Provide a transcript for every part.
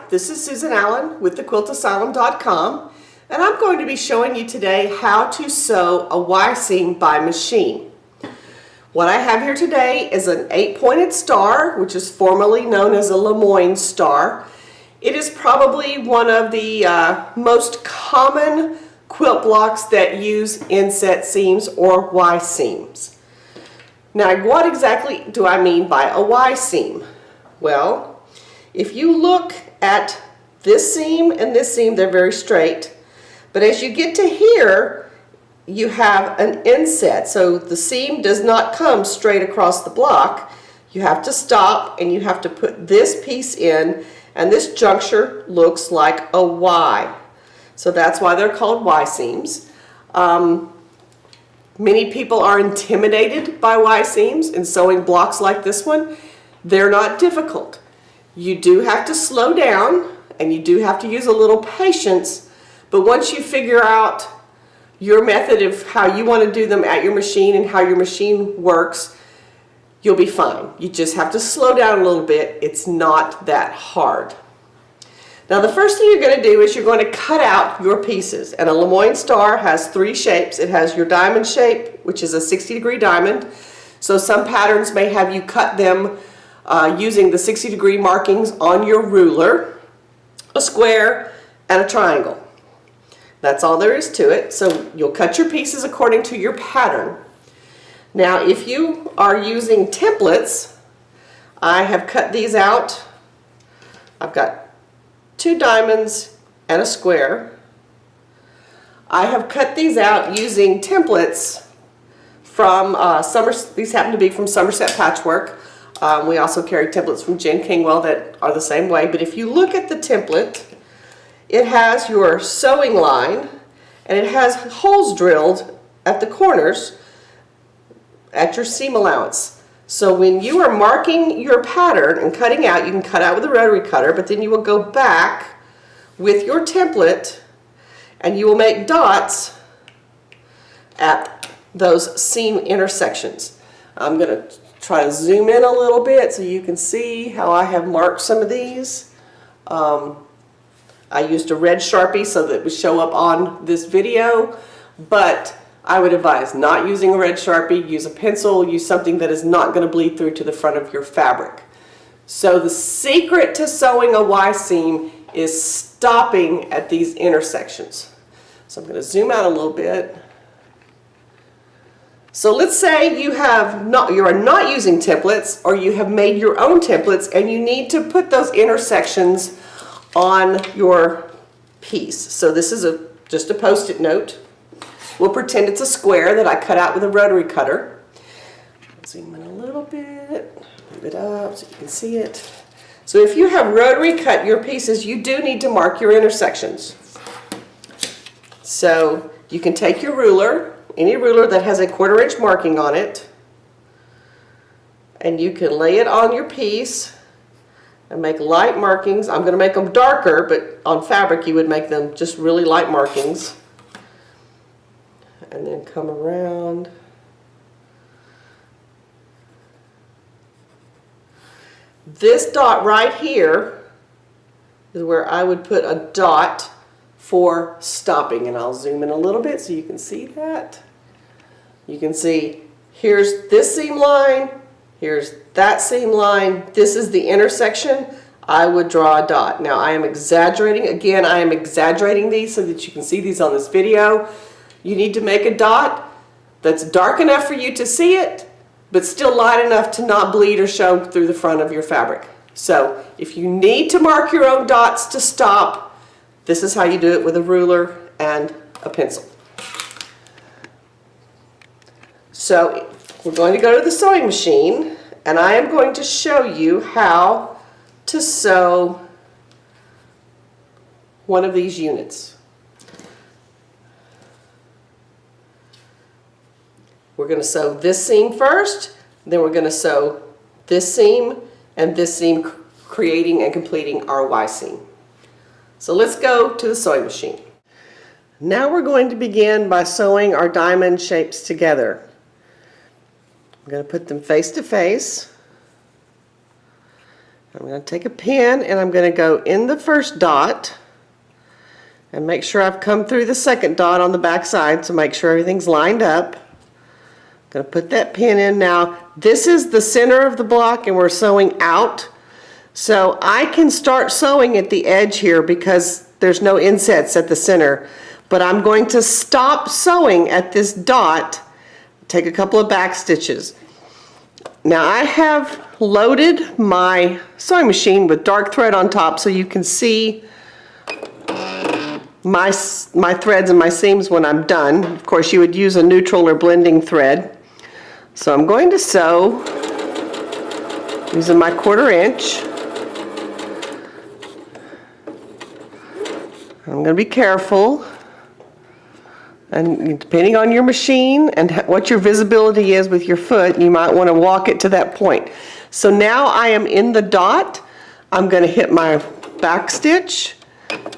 this is Susan Allen with thequiltasylum.com, and I'm going to be showing you today how to sew a Y-seam by machine. What I have here today is an 8-pointed star, which is formerly known as a Lemoyne star. It is probably one of the most common quilt blocks that use inset seams or Y-seams. Now, what exactly do I mean by a Y-seam? Well, if you look at this seam and this seam, they're very straight. But as you get to here, you have an inset. So the seam does not come straight across the block. You have to stop and you have to put this piece in, and this juncture looks like a Y. So that's why they're called Y-seams. Many people are intimidated by Y-seams and sewing blocks like this one. They're not difficult. You do have to slow down and you do have to use a little patience, but once you figure out your method of how you want to do them at your machine and how your machine works, you'll be fine. You just have to slow down a little bit. It's not that hard. Now, the first thing you're going to do is you're going to cut out your pieces. And a Lemoyne star has 3 shapes. It has your diamond shape, which is a 60-degree diamond. So some patterns may have you cut them using the 60-degree markings on your ruler, a square, and a triangle. That's all there is to it. So you'll cut your pieces according to your pattern. Now, if you are using templates, I have cut these out. I've got 2 diamonds and a square. I have cut these out using templates from these happen to be from Somerset Patchwork. We also carry templates from Jen Kingwell that are the same way, but if you look at the template, it has your sewing line and it has holes drilled at the corners at your seam allowance. So when you are marking your pattern and cutting out, you can cut out with a rotary cutter, but then you will go back with your template and you will make dots at those seam intersections. I'm going to try to zoom in a little bit so you can see how I have marked some of these. I used a red Sharpie so that it would show up on this video, but I would advise not using a red Sharpie. Use a pencil, use something that is not going to bleed through to the front of your fabric. So the secret to sewing a Y-seam is stopping at these intersections. So I'm going to zoom out a little bit. So let's say you are not using templates, or you have made your own templates and you need to put those intersections on your piece. So this is just a post-it note. We'll pretend it's a square that I cut out with a rotary cutter. Zoom in a little bit, move it up so you can see it. So if you have rotary cut your pieces, you do need to mark your intersections. So you can take your ruler, any ruler that has a 1/4 inch marking on it, and you can lay it on your piece and make light markings. I'm going to make them darker, but on fabric you would make them just really light markings. And then come around. This dot right here is where I would put a dot for stopping, and I'll zoom in a little bit so you can see that. You can see here's this seam line, here's that seam line, this is the intersection. I would draw a dot. Now I am exaggerating. Again, I am exaggerating these so that you can see these on this video. You need to make a dot that's dark enough for you to see it, but still light enough to not bleed or show through the front of your fabric. So if you need to mark your own dots to stop, this is how you do it with a ruler and a pencil. So we're going to go to the sewing machine, and I am going to show you how to sew one of these units. We're going to sew this seam first, then we're going to sew this seam and this seam, creating and completing our Y-seam. So let's go to the sewing machine. Now we're going to begin by sewing our diamond shapes together. I'm going to put them face to face, I'm going to take a pin and I'm going to go in the first dot and make sure I've come through the second dot on the back side, so make sure everything's lined up. I'm going to put that pin in now. This is the center of the block and we're sewing out. So I can start sewing at the edge here because there's no insets at the center. But I'm going to stop sewing at this dot, take a couple of back stitches. Now I have loaded my sewing machine with dark thread on top so you can see my threads and my seams when I'm done. Of course, you would use a neutral or blending thread. So I'm going to sew using my 1/4 inch. I'm going to be careful, and depending on your machine and what your visibility is with your foot, you might want to walk it to that point. So now I am in the dot. I'm going to hit my back stitch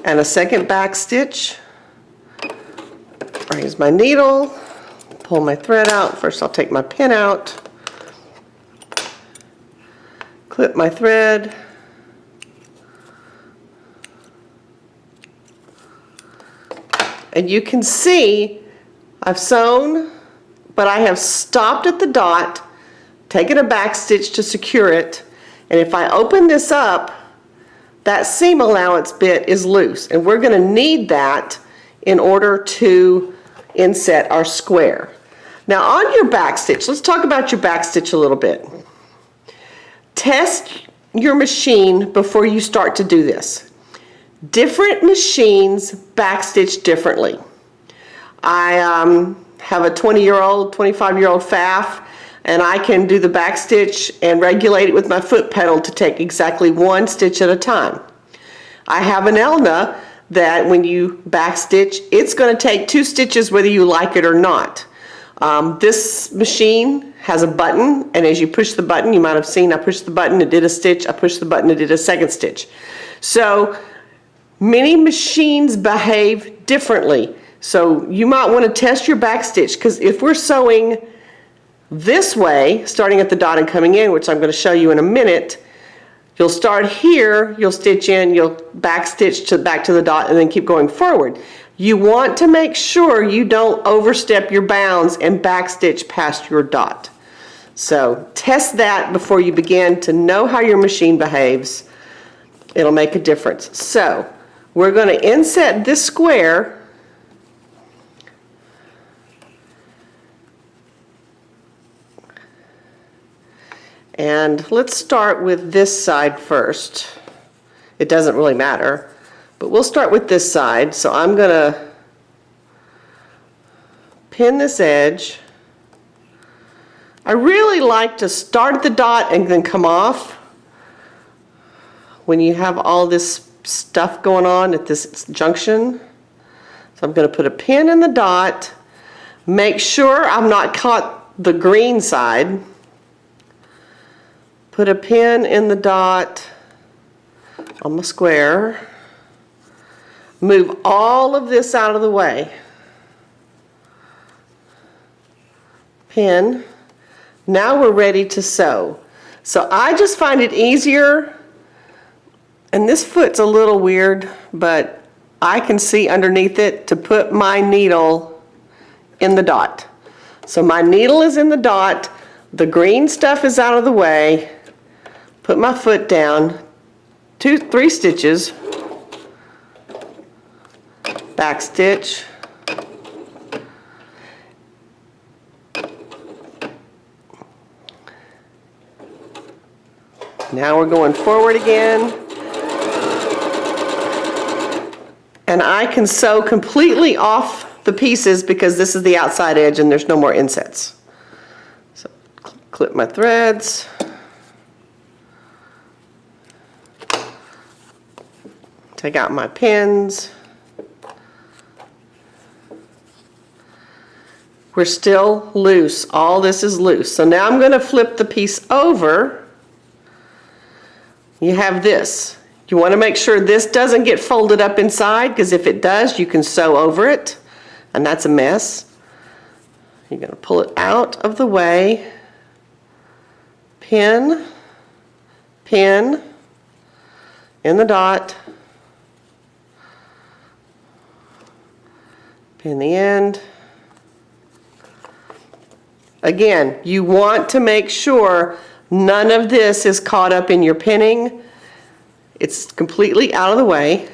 and a second back stitch. Raise my needle, pull my thread out. First I'll take my pin out, clip my thread, and you can see I've sewn, but I have stopped at the dot, taken a back stitch to secure it, and if I open this up, that seam allowance bit is loose, and we're going to need that in order to inset our square. Now on your back stitch, let's talk about your back stitch a little bit. Test your machine before you start to do this. Different machines backstitch differently. I have a 20-year-old, 25-year-old Pfaff, and I can do the backstitch and regulate it with my foot pedal to take exactly 1 stitch at a time. I have an Elna that when you backstitch, it's going to take 2 stitches whether you like it or not. This machine has a button, and as you push the button, you might have seen I pushed the button, it did a stitch, I pushed the button, it did a second stitch. So many machines behave differently. So you might want to test your backstitch, because if we're sewing this way, starting at the dot and coming in, which I'm going to show you in a minute, you'll start here, you'll stitch in, you'll backstitch back to the dot, and then keep going forward. You want to make sure you don't overstep your bounds and backstitch past your dot. So test that before you begin to know how your machine behaves. It'll make a difference. So we're going to inset this square. And let's start with this side first. It doesn't really matter, but we'll start with this side. So I'm going to pin this edge. I really like to start at the dot and then come off when you have all this stuff going on at this junction. So I'm going to put a pin in the dot, make sure I'm not caught the green side. Put a pin in the dot on my square. Move all of this out of the way. Pin. Now we're ready to sew. So I just find it easier, and this foot's a little weird, but I can see underneath it, to put my needle in the dot. So my needle is in the dot, the green stuff is out of the way. Put my foot down, 3 stitches, back stitch, now we're going forward again, and I can sew completely off the pieces because this is the outside edge and there's no more insets. So clip my threads. Take out my pins. We're still loose. All this is loose. So now I'm going to flip the piece over. You have this. You want to make sure this doesn't get folded up inside, because if it does, you can sew over it, and that's a mess. You're going to pull it out of the way. Pin, pin, in the dot, pin the end. Again, you want to make sure none of this is caught up in your pinning. It's completely out of the way.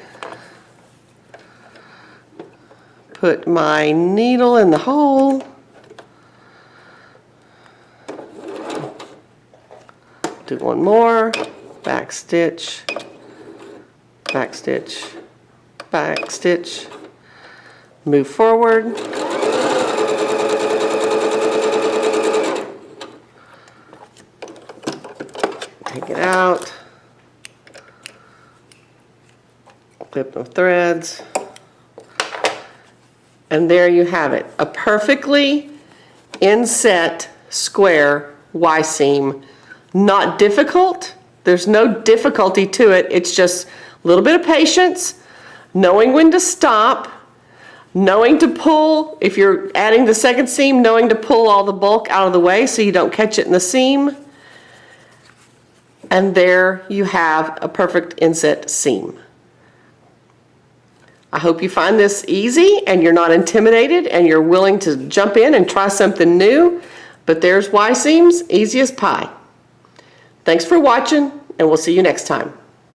Put my needle in the hole. Do one more, back stitch, back stitch, back stitch, move forward. Take it out, clip the threads, and there you have it. A perfectly inset square Y-seam. Not difficult. There's no difficulty to it. It's just a little bit of patience, knowing when to stop, knowing to pull, if you're adding the second seam, knowing to pull all the bulk out of the way so you don't catch it in the seam. And there you have a perfect inset seam. I hope you find this easy and you're not intimidated and you're willing to jump in and try something new. But there's Y seams, easy as pie. Thanks for watching, and we'll see you next time.